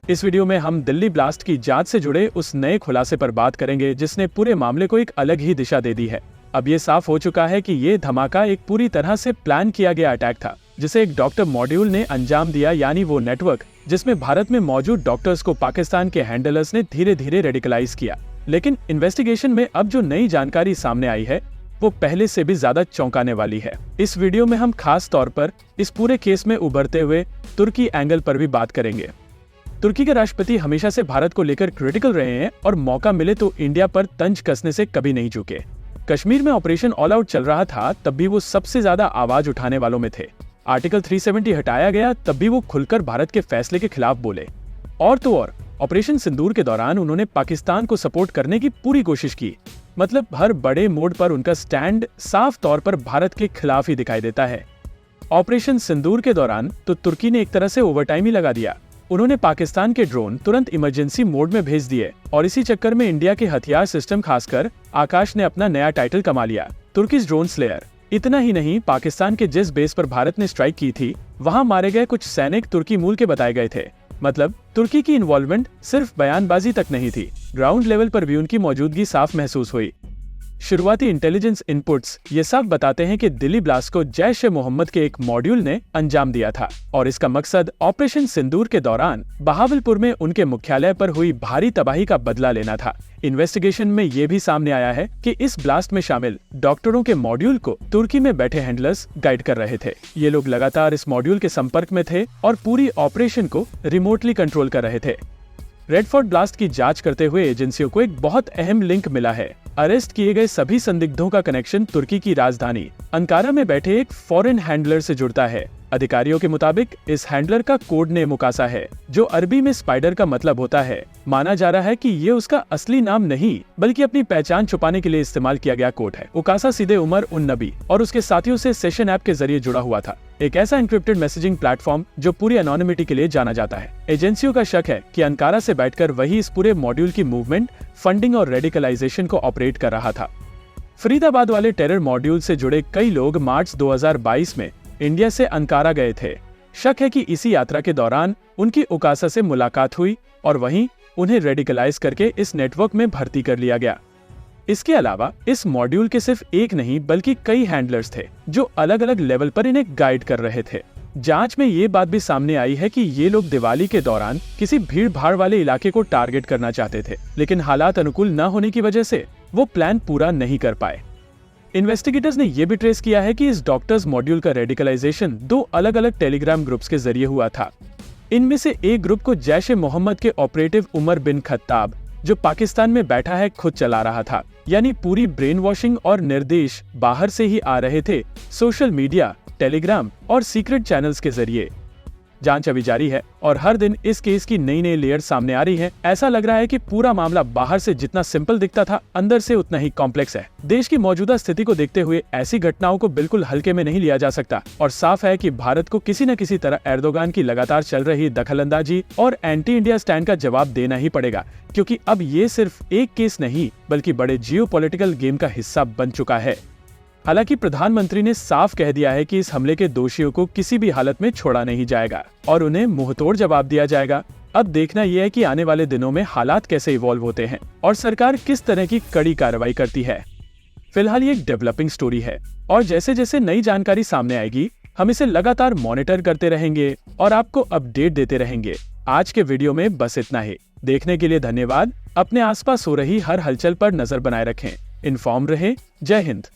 इस वीडियो में हम दिल्ली ब्लास्ट की जांच से जुड़े उस नए खुलासे पर बात करेंगे जिसने पूरे मामले को एक अलग ही दिशा दे दी है। अब ये साफ हो चुका है कि ये धमाका एक पूरी तरह से प्लान किया गया अटैक था, जिसे एक डॉक्टर मॉड्यूल ने अंजाम दिया, यानी वो नेटवर्क जिसमें भारत में मौजूद डॉक्टर्स को पाकिस्तान के हैंडलर्स ने धीरे धीरे रेडिकलाइज किया। लेकिन इन्वेस्टिगेशन में अब जो नई जानकारी सामने आई है वो पहले से भी ज्यादा चौंकाने वाली है। इस वीडियो में हम खास तौर पर इस पूरे केस में उभरते हुए तुर्की एंगल पर भी बात करेंगे। तुर्की के राष्ट्रपति हमेशा से भारत को लेकर क्रिटिकल रहे हैं और मौका मिले तो इंडिया पर तंज कसने से कभी नहीं झुके। कश्मीर में ऑपरेशन ऑल आउट चल रहा था तब भी वो सबसे ज्यादा आवाज उठाने वालों में थे। आर्टिकल 370 हटाया गया तब भी वो खुलकर भारत के फैसले के खिलाफ बोले। और तो और ऑपरेशन सिंदूर के दौरान उन्होंने पाकिस्तान को सपोर्ट करने की पूरी कोशिश की। मतलब हर बड़े मोड़ पर उनका स्टैंड साफ तौर पर भारत के खिलाफ ही दिखाई देता है। ऑपरेशन सिंदूर के दौरान तो तुर्की ने एक तरह से ओवरटाइम ही लगा दिया। उन्होंने पाकिस्तान के ड्रोन तुरंत इमरजेंसी मोड में भेज दिए और इसी चक्कर में इंडिया के हथियार सिस्टम खासकर आकाश ने अपना नया टाइटल कमा लिया, तुर्किश ड्रोन स्लेयर। इतना ही नहीं, पाकिस्तान के जिस बेस पर भारत ने स्ट्राइक की थी वहां मारे गए कुछ सैनिक तुर्की मूल के बताए गए थे। मतलब तुर्की की इन्वॉल्वमेंट सिर्फ बयानबाजी तक नहीं थी, ग्राउंड लेवल पर भी उनकी मौजूदगी साफ महसूस हुई। शुरुआती इंटेलिजेंस इनपुट्स ये सब बताते हैं कि दिल्ली ब्लास्ट को जैश-ए-मोहम्मद के एक मॉड्यूल ने अंजाम दिया था और इसका मकसद ऑपरेशन सिंदूर के दौरान बहावलपुर में उनके मुख्यालय पर हुई भारी तबाही का बदला लेना था। इन्वेस्टिगेशन में ये भी सामने आया है कि इस ब्लास्ट में शामिल डॉक्टरों के मॉड्यूल को तुर्की में बैठे हैंडलर्स गाइड कर रहे थे। ये लोग लगातार इस मॉड्यूल के संपर्क में थे और पूरी ऑपरेशन को रिमोटली कंट्रोल कर रहे थे। रेडफोर्ट ब्लास्ट की जांच करते हुए एजेंसियों को एक बहुत अहम लिंक मिला है। अरेस्ट किए गए सभी संदिग्धों का कनेक्शन तुर्की की राजधानी अंकारा में बैठे एक फॉरेन हैंडलर से जुड़ता है। अधिकारियों के मुताबिक इस हैंडलर का कोड नेम उकासा है, जो अरबी में स्पाइडर का मतलब होता है। माना जा रहा है कि ये उसका असली नाम नहीं बल्कि अपनी पहचान छुपाने के लिए इस्तेमाल किया गया कोड है। उकासा सीधे उमर उन नबी और उसके साथियों से सेशन ऐप के जरिए जुड़ा हुआ था, एक ऐसा एन्क्रिप्टेड मैसेजिंग प्लेटफॉर्म जो पूरी एनोनिमिटी के लिए जाना जाता है। एजेंसियों का शक है कि अंकारा से बैठकर वही इस पूरे मॉड्यूल की मूवमेंट, फंडिंग और रेडिकलाइजेशन को ऑपरेट कर रहा था। फरीदाबाद वाले टेरर मॉड्यूल से जुड़े कई लोग मार्च 2022 में इंडिया से अंकारा गए थे। शक है कि इसी यात्रा के दौरान उनकी उकासा से मुलाकात हुई और वहीं उन्हें रेडिकलाइज करके इस नेटवर्क में भर्ती कर लिया गया। इसके अलावा इस मॉड्यूल के सिर्फ एक नहीं बल्कि कई हैंडलर्स थे जो अलग अलग लेवल पर इन्हें गाइड कर रहे थे। जांच में ये बात भी सामने आई है कि ये लोग दिवाली के दौरान किसी भीड़ भाड़ वाले इलाके को टारगेट करना चाहते थे, लेकिन हालात अनुकूल न होने की वजह से वो प्लान पूरा नहीं कर पाए। इन्वेस्टिगेटर्स ने यह भी ट्रेस किया है कि इस डॉक्टर्स मॉड्यूल का रेडिकलाइजेशन दो अलग अलग टेलीग्राम ग्रुप्स के जरिए हुआ था। इनमें से एक ग्रुप को जैश-ए-मोहम्मद के ऑपरेटिव उमर बिन खत्ताब, जो पाकिस्तान में बैठा है, खुद चला रहा था। यानी पूरी ब्रेन वॉशिंग और निर्देश बाहर से ही आ रहे थे, सोशल मीडिया, टेलीग्राम और सीक्रेट चैनल्स के जरिए। जांच अभी जारी है और हर दिन इस केस की नई नई लेयर सामने आ रही है। ऐसा लग रहा है कि पूरा मामला बाहर से जितना सिंपल दिखता था, अंदर से उतना ही कॉम्प्लेक्स है। देश की मौजूदा स्थिति को देखते हुए ऐसी घटनाओं को बिल्कुल हल्के में नहीं लिया जा सकता और साफ है कि भारत को किसी न किसी तरह एर्दोगान की लगातार चल रही दखलंदाजी और एंटी इंडिया स्टैंड का जवाब देना ही पड़ेगा, क्योंकि अब ये सिर्फ एक केस नहीं बल्कि बड़े जियोपॉलिटिकल गेम का हिस्सा बन चुका है। हालांकि प्रधानमंत्री ने साफ कह दिया है कि इस हमले के दोषियों को किसी भी हालत में छोड़ा नहीं जाएगा और उन्हें मुंहतोड़ जवाब दिया जाएगा। अब देखना यह है कि आने वाले दिनों में हालात कैसे इवॉल्व होते हैं और सरकार किस तरह की कड़ी कार्रवाई करती है। फिलहाल ये एक डेवलपिंग स्टोरी है और जैसे जैसे नई जानकारी सामने आएगी हम इसे लगातार मॉनिटर करते रहेंगे और आपको अपडेट देते रहेंगे। आज के वीडियो में बस इतना ही। देखने के लिए धन्यवाद। अपने आसपास हो रही हर हलचल पर नजर बनाए रखें। इन्फॉर्म रहे। जय हिंद।